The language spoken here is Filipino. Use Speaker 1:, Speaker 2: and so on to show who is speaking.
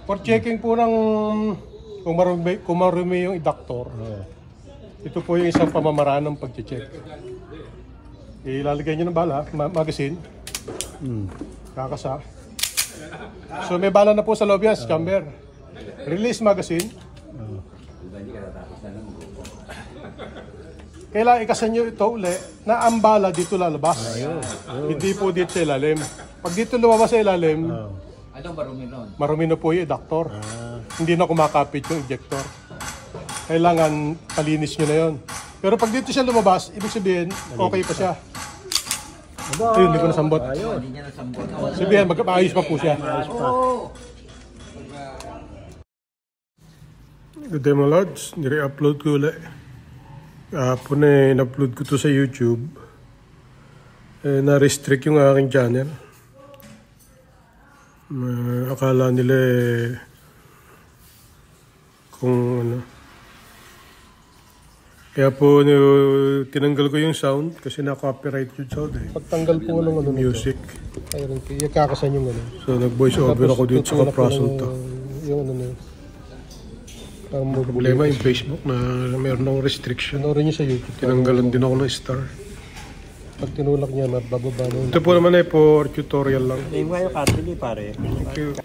Speaker 1: For checking po ng kung marumi yung inductor, ito po yung isang pamamaraan ng pag-check. Ilalagay nyo ng bala, magazine, kakasa. So may bala na po sa loob yan, sa chamber. Release magazine. Kailangan ikasan nyo ito uli na ang bala dito lalabas. Hindi po dito sa ilalim. Pag dito lumabas sa ilalim,
Speaker 2: anong marumi nun?
Speaker 1: marumi na po yung inductor. Hindi na kumakapit yung ejector. Kailangan palinis nyo na yun. Pero pag dito siya lumabas, ibig sabihin, okay pa siya. Ayun, hindi ko nasambot.
Speaker 2: Hindi niya nasambot.
Speaker 1: Sabihin, maayos pa po siya. Good day mga lods, nire-upload ko ulit. Kahapon in-upload ko to sa YouTube. Na-restrict yung aking channel. Akala nila kung ano. Kaya po tinanggal ko yung sound kasi na-copyright yung sound eh. Pagtanggal po ng ano music. Ayun, kakasan yung ano. So nag-voice over ako dito sa Kaprason to. Yung ano na yun. Problema yung Facebook na mayroon akong restriction. Panoorin nyo sa YouTube. Tinanggalan din ako ng star. Pag tinulak niya, mabababa na yun. Ito po naman ay for tutorial lang.
Speaker 3: Hindi mo kayo cartridge pare.
Speaker 1: Thank you.